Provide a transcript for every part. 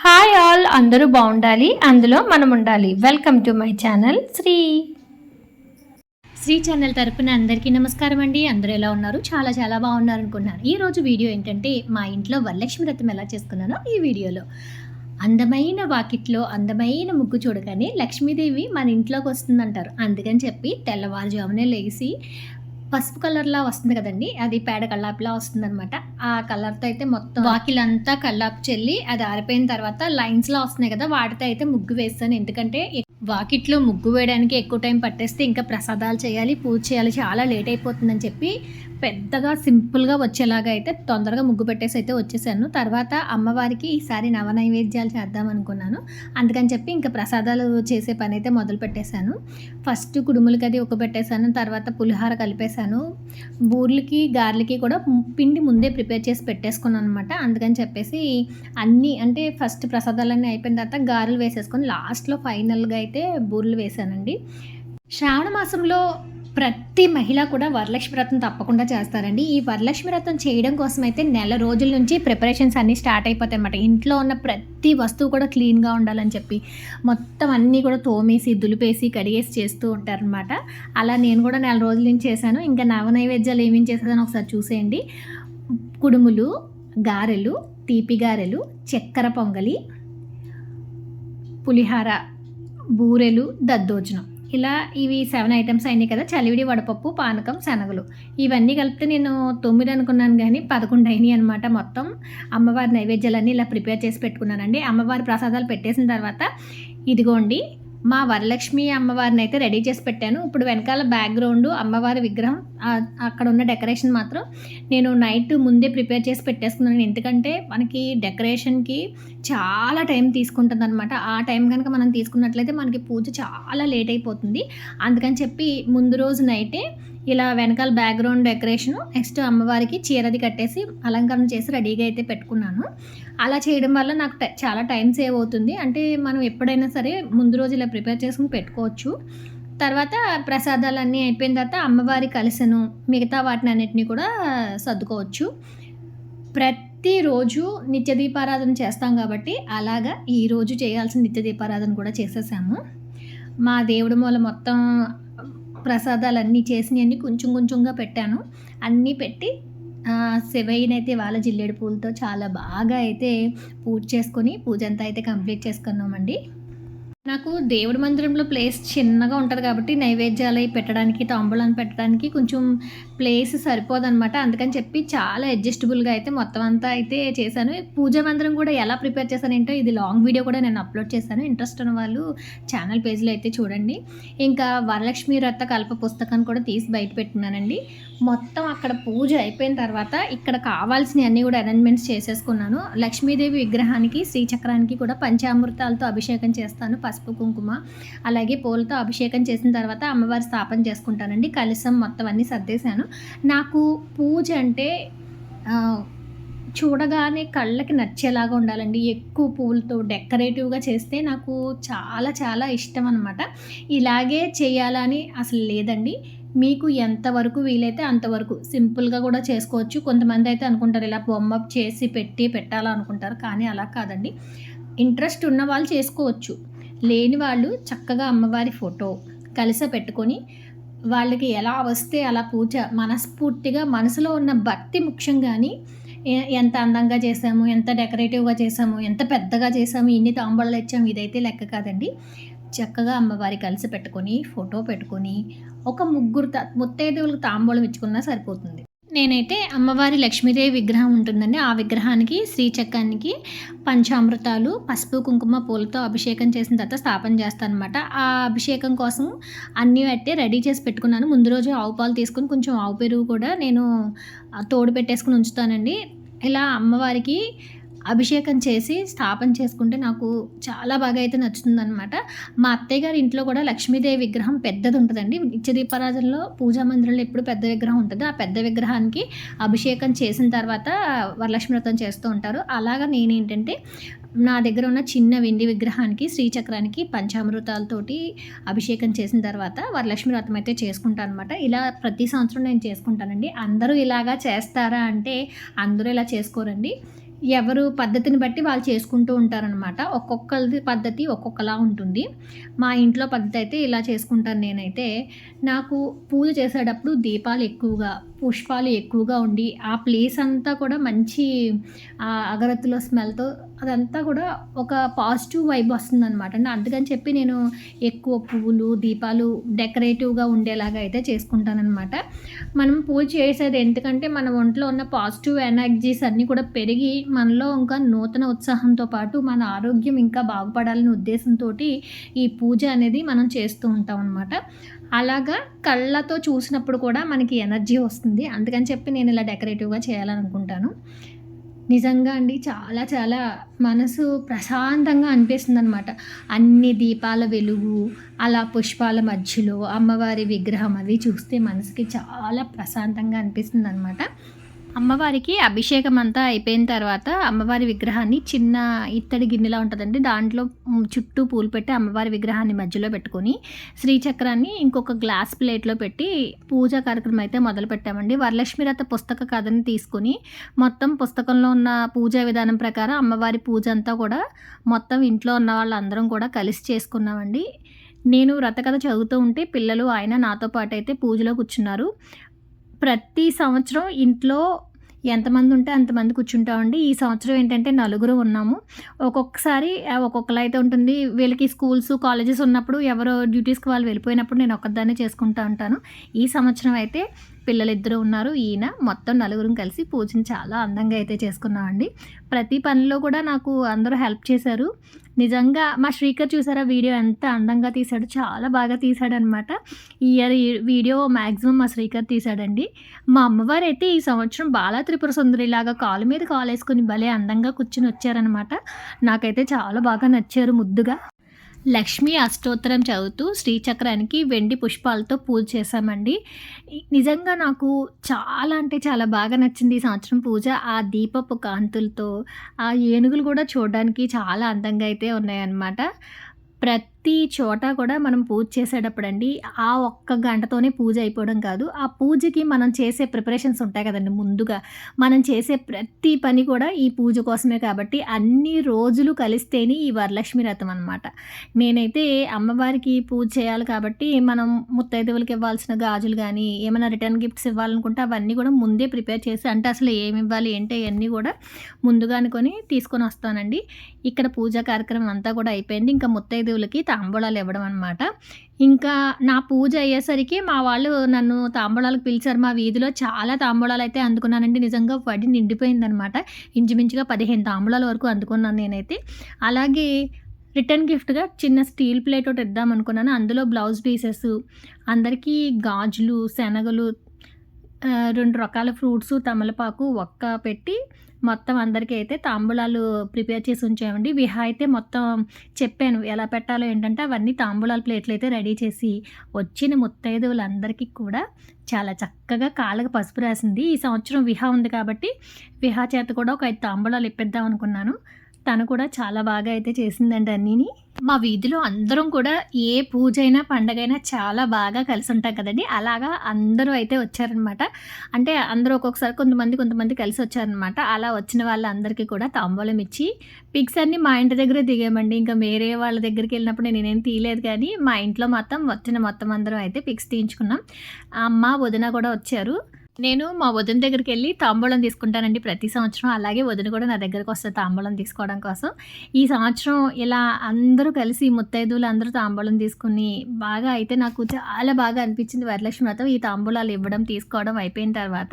Hi all, అందరూ బాగుండాలి, అందులో మనం ఉండాలి. Welcome to my channel Shri channel తరపున అందరికీ నమస్కారం అండి. అందరూ ఎలా ఉన్నారు? చాలా చాలా బాగున్నారు అనుకున్నాను. ఈరోజు వీడియో ఏంటంటే మా ఇంట్లో వరలక్ష్మి వ్రతం ఎలా చేసుకున్నానో ఈ వీడియోలో. అందమైన వాకిట్లో అందమైన ముగ్గు చూడగానే లక్ష్మీదేవి మన ఇంట్లోకి వస్తుందంటారు. అందుకని చెప్పి తెల్లవారుజామునే లేచి పసుపు కలర్లా వస్తుంది కదండి, అది పేడ కల్లాపులా వస్తుందన్నమాట. ఆ కలర్తో అయితే మొత్తం వాకిలంతా కల్లాపు చెల్లి అది ఆరిపోయిన తర్వాత లైన్స్లా వస్తున్నాయి కదా, వాటితో అయితే ముగ్గు వేస్తాను. ఎందుకంటే వాకిట్లో ముగ్గు వేయడానికి ఎక్కువ టైం పట్టేస్తే ఇంకా ప్రసాదాలు చేయాలి, పూజ చేయాలి, చాలా లేట్ అయిపోతుందని చెప్పి పెద్దగా సింపుల్గా వచ్చేలాగా అయితే తొందరగా ముగ్గు పెట్టేసి అయితే వచ్చేసాను. తర్వాత అమ్మవారికి ఈసారి నైవేద్యాలు చేద్దాం అనుకున్నాను. అందుకని చెప్పి ఇంకా ప్రసాదాలు చేసే పని అయితే మొదలు పెట్టేశాను. ఫస్ట్ కుడుములకి అది పెట్టేశాను, తర్వాత పులిహార కలిపేశాను. బూర్లకి గారెలకి కూడా పిండి ముందే ప్రిపేర్ చేసి పెట్టేసుకున్నాను అనమాట. అందుకని చెప్పేసి అన్నీ అంటే ఫస్ట్ ప్రసాదాలన్నీ అయిపోయిన తర్వాత గారెలు వేసేసుకొని లాస్ట్లో ఫైనల్గా అయితే బూర్లు వేశానండి. శ్రావణ మాసంలో ప్రతి మహిళ కూడా వరలక్ష్మి వ్రతం తప్పకుండా చేస్తారండి. ఈ వరలక్ష్మి వ్రతం చేయడం కోసం అయితే నెల రోజుల నుంచి ప్రిపరేషన్స్ అన్నీ స్టార్ట్ అయిపోతాయి అన్నమాట. ఇంట్లో ఉన్న ప్రతి వస్తువు కూడా క్లీన్గా ఉండాలని చెప్పి మొత్తం అన్నీ కూడా తోమేసి దులిపేసి కడిగేసి చేస్తూ ఉంటారనమాట. అలా నేను కూడా నెల రోజుల నుంచి చేశాను. ఇంకా నైవేద్యాలు ఏమేమి చేసేదని ఒకసారి చూసేయండి. కుడుములు, గారెలు, తీపి గారెలు, చక్కెర పొంగలి, పులిహార, బూరెలు, దద్దోజనం, ఇలా ఇవి 7 ఐటమ్స్ అయినాయి కదా. చలివిడి, వడపప్పు, పానకం, శనగలు, ఇవన్నీ కలిపితే నేను 9 అనుకున్నాను కానీ 11 అయినాయి అనమాట. మొత్తం అమ్మవారి నైవేద్యాలన్నీ ఇలా ప్రిపేర్ చేసి పెట్టుకున్నానండి. అమ్మవారి ప్రసాదాలు పెట్టేసిన తర్వాత ఇదిగోండి మా వరలక్ష్మి అమ్మవారిని అయితే రెడీ చేసి పెట్టాను. ఇప్పుడు వెనకాల బ్యాక్గ్రౌండ్ అమ్మవారి విగ్రహం, అక్కడ ఉన్న డెకరేషన్ మాత్రం నేను నైట్ ముందే ప్రిపేర్ చేసి పెట్టేసుకున్నాను. ఎందుకంటే మనకి డెకరేషన్కి చాలా టైం తీసుకుంటుంది అనమాట. ఆ టైం కనుక మనం తీసుకున్నట్లయితే మనకి పూజ చాలా లేట్ అయిపోతుంది. అందుకని చెప్పి ముందు రోజు నైటే ఇలా వెనకాల బ్యాక్గ్రౌండ్ డెకరేషను, నెక్స్ట్ అమ్మవారికి చీరది కట్టేసి అలంకరణ చేసి రెడీగా అయితే పెట్టుకున్నాను. అలా చేయడం వల్ల నాకు చాలా టైం సేవ్ అవుతుంది. అంటే మనం ఎప్పుడైనా సరే ముందు రోజు ఇలా ప్రిపేర్ చేసుకుని పెట్టుకోవచ్చు. తర్వాత ప్రసాదాలన్నీ అయిపోయిన తర్వాత అమ్మవారి కలశను మిగతా వాటిని అన్నిటినీ కూడా సర్దుకోవచ్చు. ప్రతిరోజు నిత్య దీపారాధన చేస్తాం కాబట్టి అలాగా ఈరోజు చేయాల్సిన నిత్య దీపారాధన కూడా చేసేసాము. మా దేవుడి మూల మొత్తం ప్రసాదాలన్నీ చేసినవన్నీ కొంచెం కొంచెంగా పెట్టాను. అన్నీ పెట్టి శివయ్యనైతే వాళ్ళ జిల్లేడు పూలతో చాలా బాగా అయితే పూజ చేసుకొని పూజ అంతా అయితే కంప్లీట్ చేసుకున్నామండి. నాకు దేవుడి మందిరంలో ప్లేస్ చిన్నగా ఉంటుంది కాబట్టి నైవేద్యాలు పెట్టడానికి, తాంబూలాన్ని పెట్టడానికి కొంచెం ప్లేస్ సరిపోదన్నమాట. అందుకని చెప్పి చాలా అడ్జస్టబుల్గా అయితే మొత్తం అంతా అయితే చేశాను. పూజా మందిరం కూడా ఎలా ప్రిపేర్ చేశానంటే ఇది లాంగ్ వీడియో కూడా నేను అప్లోడ్ చేశాను. ఇంట్రెస్ట్ ఉన్న వాళ్ళు ఛానల్ పేజ్లో అయితే చూడండి. ఇంకా వరలక్ష్మి వ్రత కల్ప పుస్తకాన్ని కూడా తీసి బయట పెట్టుకున్నానండి. మొత్తం అక్కడ పూజ అయిపోయిన తర్వాత ఇక్కడ కావాల్సినవి అన్నీ కూడా అరేంజ్మెంట్స్ చేసేసుకున్నాను. లక్ష్మీదేవి విగ్రహానికి, శ్రీచక్రానికి కూడా పంచామృతాలతో అభిషేకం చేస్తాను. పసుపు, కుంకుమ, అలాగే పూలతో అభిషేకం చేసిన తర్వాత అమ్మవారి స్థాపన చేసుకుంటానండి. కలశం మొత్తం అన్నీ సర్దేశాను. నాకు పూజ అంటే చూడగానే కళ్ళకి నచ్చేలాగా ఉండాలండి. ఎక్కువ పూలతో డెకరేటివ్గా చేస్తే నాకు చాలా చాలా ఇష్టం అనమాట. ఇలాగే చేయాలని అసలు లేదండి. మీకు ఎంతవరకు వీలైతే అంతవరకు సింపుల్గా కూడా చేసుకోవచ్చు. కొంతమంది అయితే అనుకుంటారు ఇలా బొమ్మ చేసి పెట్టాలనుకుంటారు, కానీ అలా కాదండి. ఇంట్రెస్ట్ ఉన్న వాళ్ళు చేసుకోవచ్చు. లేని వాళ్ళు చక్కగా అమ్మవారి ఫోటో కలశ పెట్టుకొని వాళ్ళకి ఎలా వస్తే అలా పూజ మనస్ఫూర్తిగా మనసులో ఉన్న భక్తి ముఖ్యం. కానీ ఎంత అందంగా చేసాము, ఎంత డెకరేటివ్గా చేసాము, ఎంత పెద్దగా చేసాము, ఇన్ని తాంబూలాలు ఇచ్చాము, ఇదైతే లెక్క కాదండి. చక్కగా అమ్మవారి కలిసి పెట్టుకొని ఫోటో పెట్టుకొని ఒక ముగ్గురు ముత్తైదువులకు తాంబూలం ఇచ్చుకున్నా సరిపోతుంది. నేనైతే అమ్మవారి లక్ష్మీదేవి విగ్రహం ఉంటుందండి, ఆ విగ్రహానికి శ్రీచక్రానికి పంచామృతాలు, పసుపు, కుంకుమ, పూలతో అభిషేకం చేసిన తర్వాత స్థాపన చేస్తాను అనమాట. ఆ అభిషేకం కోసం అన్నీ అయితే రెడీ చేసి పెట్టుకున్నాను. ముందు రోజు ఆవు పాలు తీసుకుని కొంచెం ఆవు పెరుగు కూడా నేను తోడు పెట్టేసుకుని ఉంచుతానండి. ఇలా అమ్మవారికి అభిషేకం చేసి స్థాపన చేసుకుంటే నాకు చాలా బాగా అయితే నచ్చుతుందనమాట. మా అత్తయ్య గారి ఇంట్లో కూడా లక్ష్మీదేవి విగ్రహం పెద్దది ఉంటుందండి. నిత్య దీపారాధనలో పూజా మందిరంలో ఎప్పుడు పెద్ద విగ్రహం ఉంటుంది. ఆ పెద్ద విగ్రహానికి అభిషేకం చేసిన తర్వాత వరలక్ష్మి వ్రతం చేస్తూ ఉంటారు. అలాగా నేనేంటంటే నా దగ్గర ఉన్న చిన్న వెండి విగ్రహానికి శ్రీచక్రానికి పంచామృతాలతోటి అభిషేకం చేసిన తర్వాత వరలక్ష్మి వ్రతం అయితే చేసుకుంటాను అనమాట. ఇలా ప్రతి సంవత్సరం నేను చేసుకుంటానండి. అందరూ ఇలాగా చేస్తారా అంటే అందరూ ఇలా చేసుకోరండి. ఎవరు పద్ధతిని బట్టి వాళ్ళు చేసుకుంటూ ఉంటారనమాట. ఒక్కొక్కరిది పద్ధతి ఒక్కొక్కలా ఉంటుంది. మా ఇంట్లో పద్ధతి అయితే ఇలా చేసుకుంటాను నేనైతే. నాకు పూజ చేసేటప్పుడు దీపాలు ఎక్కువగా, పుష్పాలు ఎక్కువగా ఉండి, ఆ ప్లేస్ అంతా కూడా మంచి అగరత్తుల స్మెల్‌తో అదంతా కూడా ఒక పాజిటివ్ వైబ్ వస్తుందనమాట. అందుకని చెప్పి నేను ఎక్కువ పువ్వులు, దీపాలు డెకరేటివ్‌గా ఉండేలాగా అయితే చేసుకుంటాననమాట. మనం పూజ చేసేది ఎందుకంటే మన ఒంట్లో ఉన్న పాజిటివ్ ఎనర్జీస్ అన్నీ కూడా పెరిగి మనలో ఇంకా నూతన ఉత్సాహంతో పాటు మన ఆరోగ్యం ఇంకా బాగుపడాలనే ఉద్దేశంతోటి ఈ పూజ అనేది మనం చేస్తూ ఉంటాం అనమాట. అలాగా కళ్ళతో చూసినప్పుడు కూడా మనకి ఎనర్జీ వస్తుంది. అందుకని చెప్పి నేను ఇలా డెకరేటివ్‌గా చేయాలనుకుంటాను. నిజంగా అండి చాలా చాలా మనసు ప్రశాంతంగా అనిపిస్తుందనమాట. అన్ని దీపాల వెలుగు, అలా పుష్పాల మధ్యలో అమ్మవారి విగ్రహం అవి చూస్తే మనసుకి చాలా ప్రశాంతంగా అనిపిస్తుందనమాట. అమ్మవారికి అభిషేకం అంతా అయిపోయిన తర్వాత అమ్మవారి విగ్రహాన్ని చిన్న ఇత్తడి గిన్నెలా ఉంటుందండి. దాంట్లో చుట్టూ పూలు పెట్టి అమ్మవారి విగ్రహాన్ని మధ్యలో పెట్టుకొని శ్రీచక్రాన్ని ఇంకొక గ్లాస్ ప్లేట్లో పెట్టి పూజా కార్యక్రమం అయితే మొదలుపెట్టామండి. వరలక్ష్మి వ్రత పుస్తక కథని తీసుకొని మొత్తం పుస్తకంలో ఉన్న పూజా విధానం ప్రకారం అమ్మవారి పూజ అంతా కూడా మొత్తం ఇంట్లో ఉన్న వాళ్ళందరం కూడా కలిసి చేసుకున్నామండి. నేను వ్రతకథ చదువుతూ ఉంటే పిల్లలు ఆయన నాతో పాటు అయితే పూజలో కూర్చున్నారు. ప్రతి సంవత్సరం ఇంట్లో ఎంతమంది ఉంటే అంతమంది కూర్చుంటామండి. ఈ సంవత్సరం ఏంటంటే నలుగురు ఉన్నాము. ఒక్కొక్కసారి ఒక్కొక్కలా అయితే ఉంటుంది. వీళ్ళకి స్కూల్స్, కాలేజెస్ ఉన్నప్పుడు ఎవరో డ్యూటీస్‌కి వాళ్ళు వెళ్ళిపోయినప్పుడు నేను ఒక్కదాన్నే చేసుకుంటా ఉంటాను. ఈ సంవత్సరం అయితే పిల్లలిద్దరూ ఉన్నారు. ఈయన మొత్తం నలుగురం కలిసి పూజను చాలా అందంగా అయితే చేసుకున్నామండి. ప్రతి పనిలో కూడా నాకు అందరూ హెల్ప్ చేశారు. నిజంగా మా శ్రీకర్ చూసారా వీడియో ఎంత అందంగా తీశాడో, చాలా బాగా తీశాడనమాట. ఈ ఇయర్ ఈ వీడియో మ్యాక్సిమం మా శ్రీకర్ తీశాడండి. మా అమ్మవారైతే ఈ సంవత్సరం బాలా త్రిపుర సుందరిలాగా కాలు మీద కాలేసుకొని భలే అందంగా కూర్చొని వచ్చారనమాట. నాకైతే చాలా బాగా నచ్చారు ముద్దుగా. లక్ష్మీ అష్టోత్తరం చదువుతూ శ్రీచక్రానికి వెండి పుష్పాలతో పూజ చేశామండి. నిజంగా నాకు చాలా అంటే చాలా బాగా నచ్చింది ఈ సంవత్సరం పూజ. ఆ దీపపు కాంతులతో ఆ ఏనుగులు కూడా చూడడానికి చాలా అందంగా అయితే ఉన్నాయన్నమాట. ప్రతి చోట కూడా మనం పూజ చేసేటప్పుడండి ఆ ఒక్క గంటతోనే పూజ అయిపోవడం కాదు. ఆ పూజకి మనం చేసే ప్రిపరేషన్స్ ఉంటాయి కదండీ ముందుగా. మనం చేసే ప్రతి పని కూడా ఈ పూజ కోసమే కాబట్టి అన్ని రోజులు కలిస్తేనే ఈ వరలక్ష్మి వ్రతం అనమాట. నేనైతే అమ్మవారికి పూజ చేయాలి కాబట్టి మనం ముత్తైదువులకి ఇవ్వాల్సిన గాజులు గానీ, ఏమైనా రిటర్న్ గిఫ్ట్స్ ఇవ్వాలనుకుంటే అవన్నీ కూడా ముందే ప్రిపేర్ చేసి అంటే అసలు ఏమి ఇవ్వాలి ఏంటి అయన్నీ కూడా ముందుగా అనుకొని తీసుకొని వస్తానండి. ఇక్కడ పూజా కార్యక్రమం అంతా కూడా అయిపోయింది. ఇంకా ముత్తైదువులకి తాంబూలాలు ఇవ్వడం అనమాట. ఇంకా నా పూజ అయ్యేసరికి మా వాళ్ళు నన్ను తాంబూలాలకు పిలిచారు. మా వీధిలో చాలా తాంబూలాలైతే అందుకున్నానండి. నిజంగా వడి నిండిపోయిందనమాట. ఇంచుమించుగా 15 తాంబూలాల వరకు అందుకున్నాను నేనైతే. అలాగే రిటర్న్ గిఫ్ట్‌గా చిన్న స్టీల్ ప్లేట్ ఒకటి ఇద్దామనుకున్నాను. అందులో బ్లౌజ్ పీసెస్, అందరికీ గాజులు, శనగలు, 2 రకాల ఫ్రూట్సు, తమలపాకు, ఒక్క పెట్టి మొత్తం అందరికీ అయితే తాంబూలాలు ప్రిపేర్ చేసి ఉంచామండి. విహా అయితే మొత్తం చెప్పాను ఎలా పెట్టాలో ఏంటంటే అవన్నీ తాంబూలాల ప్లేట్లు అయితే రెడీ చేసి వచ్చిన ముత్తైదువులందరికీ కూడా చాలా చక్కగా కాళ్ళకి పసుపు రాసింది. ఈ సంవత్సరం విహా ఉంది కాబట్టి విహా చేత కూడా ఒక 5 తాంబూలాలు ఇప్పిద్దాం అనుకున్నాను. తను కూడా చాలా బాగా అయితే చేసిందండి అన్నీని. మా వీధిలో అందరం కూడా ఏ పూజైనా, పండగైనా చాలా బాగా కలిసి ఉంటాం కదండీ! అలాగా అందరూ అయితే వచ్చారనమాట. అంటే అందరూ ఒక్కొక్కసారి కొంతమంది కలిసి వచ్చారనమాట. అలా వచ్చిన వాళ్ళందరికీ కూడా తాంబూలం ఇచ్చి పిక్స్ అన్నీ మా ఇంటి దగ్గరే దిగామండి. ఇంకా వేరే వాళ్ళ దగ్గరికి వెళ్ళినప్పుడు నేనేం తీయలేదు కానీ మా ఇంట్లో మొత్తం అందరం అయితే పిక్స్ తీయించుకున్నాం. అమ్మ, వదిన కూడా వచ్చారు. నేను మా వదిన దగ్గరికెళ్ళి తాంబూలం తీసుకుంటానండి ప్రతి సంవత్సరం. అలాగే వదిన కూడా నా దగ్గరకొస్తది తాంబూలం తీసుకోవడం కోసం. ఈ సంవత్సరం ఇలా అందరూ కలిసి ముత్తైదువులు అందరూ తాంబూలం తీసుకుని బాగా అయితే నాకు చాలా బాగా అనిపించింది వరలక్ష్మి వ్రతం. ఈ తాంబూలాలు ఇవ్వడం, తీసుకోవడం అయిపోయిన తర్వాత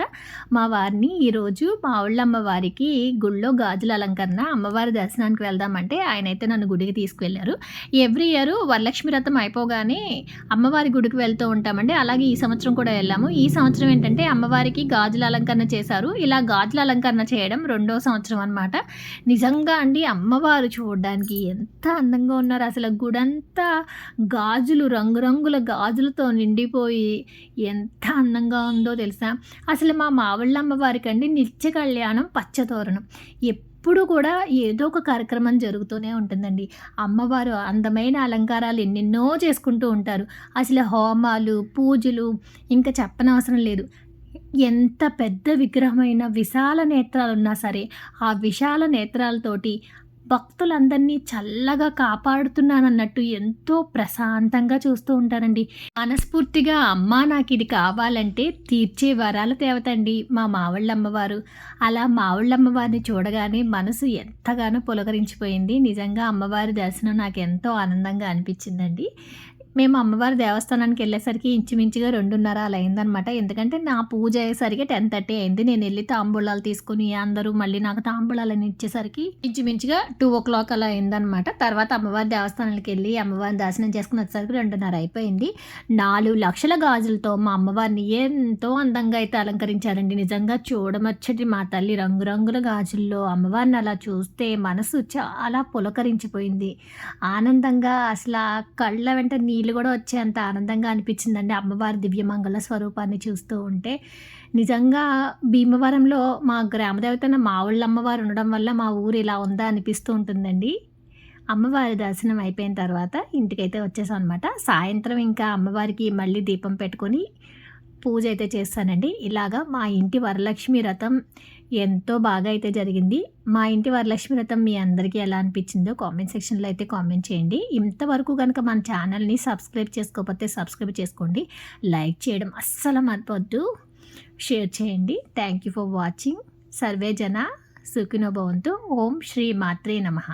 మా వారిని ఈరోజు మా ఊళ్ళమ్మ వారికి గుళ్ళో గాజుల అలంకరణ, అమ్మవారి దర్శనానికి వెళ్దామంటే ఆయనైతే నన్ను గుడికి తీసుకువెళ్లారు. ఎవ్రీ ఇయర్ వరలక్ష్మి వ్రతం అయిపోగానే అమ్మవారి గుడికి వెళ్తూ ఉంటామండి. అలాగే ఈ సంవత్సరం కూడా వెళ్ళాము. ఈ సంవత్సరం ఏంటంటే అమ్మవారి అమ్మవారికి గాజుల అలంకరణ చేశారు. ఇలా గాజుల అలంకరణ చేయడం రెండో సంవత్సరం అనమాట. నిజంగా అండి అమ్మవారు చూడడానికి ఎంత అందంగా ఉన్నారు. అసలు గుడంతా గాజులు రంగురంగుల గాజులతో నిండిపోయి ఎంత అందంగా ఉందో తెలుసా. అసలు మా మావళ్ళ అమ్మవారికి అండి నిత్య కళ్యాణం పచ్చతోరణం ఎప్పుడు కూడా ఏదో ఒక కార్యక్రమం జరుగుతూనే ఉంటుందండి. అమ్మవారు అందమైన అలంకారాలు ఎన్నెన్నో చేసుకుంటూ ఉంటారు. అసలు హోమాలు, పూజలు ఇంకా చెప్పనవసరం లేదు. ఎంత పెద్ద విగ్రహమైన విశాల నేత్రాలున్నా సరే, ఆ విశాల నేత్రాలతోటి భక్తులందరినీ చల్లగా కాపాడుతున్నానన్నట్టు ఎంతో ప్రశాంతంగా చూస్తూ ఉంటారండి. మనస్ఫూర్తిగా అమ్మా నాకిది కావాలంటే తీర్చే వరాల దేవతండి మా మావళ్ళమ్మవారు. అలా మావళ్ళమ్మవారిని చూడగానే మనసు ఎంతగానో పులకరించిపోయింది. నిజంగా అమ్మవారి దర్శనం నాకెంతో ఆనందంగా అనిపించిందండి. మేము అమ్మవారి దేవస్థానానికి వెళ్ళేసరికి ఇంచుమించుగా 2:30 అలా అయిందనమాట. ఎందుకంటే నా పూజ అయ్యేసరికి 10:30 అయింది. నేను వెళ్ళి తాంబూలాలు తీసుకుని అందరూ మళ్ళీ నాకు తాంబూలాలని ఇచ్చేసరికి ఇంచుమించుగా 2:00 అలా అయిందనమాట. తర్వాత అమ్మవారి దేవస్థానానికి వెళ్ళి అమ్మవారిని దర్శనం చేసుకుని వచ్చేసరికి 2:30 అయిపోయింది. 4 లక్షల గాజులతో మా అమ్మవారిని ఎంతో అందంగా అయితే అలంకరించారండి. నిజంగా చూడమచ్చటి మా తల్లి రంగురంగుల గాజుల్లో అమ్మవారిని అలా చూస్తే మనసు చాలా పులకరించిపోయింది. ఆనందంగా అసలు కళ్ళ వెంట నీళ్ళు కూడా వచ్చేంత ఆనందంగా అనిపించిందండి అమ్మవారి దివ్యమంగళ స్వరూపాన్ని చూస్తూ ఉంటే. నిజంగా భీమవరంలో మా గ్రామదేవతన మావళ్ళ అమ్మవారు ఉండడం వల్ల మా ఊరు ఇలా ఉందా అనిపిస్తూ ఉంటుందండి. అమ్మవారి దర్శనం అయిపోయిన తర్వాత ఇంటికైతే వచ్చేసాం అనమాట. సాయంత్రం ఇంకా అమ్మవారికి మళ్ళీ దీపం పెట్టుకొని పూజ అయితే చేస్తానండి. ఇలాగా మా ఇంటి వరలక్ష్మి వ్రతం ఎంతో బాగా అయితే జరిగింది. మా ఇంటి వరలక్ష్మి వ్రతం మీ అందరికీ ఎలా అనిపించిందో కామెంట్ సెక్షన్లో అయితే కామెంట్ చేయండి. ఇంతవరకు కనుక మన ఛానల్ని సబ్స్క్రైబ్ చేసుకోకపోతే సబ్స్క్రైబ్ చేసుకోండి. లైక్ చేయడం అస్సలు మర్చిపోవద్దు. షేర్ చేయండి. Thank you for watching. Survey జన సుఖినో భవంతు. ఓం శ్రీ మాత్రే నమః.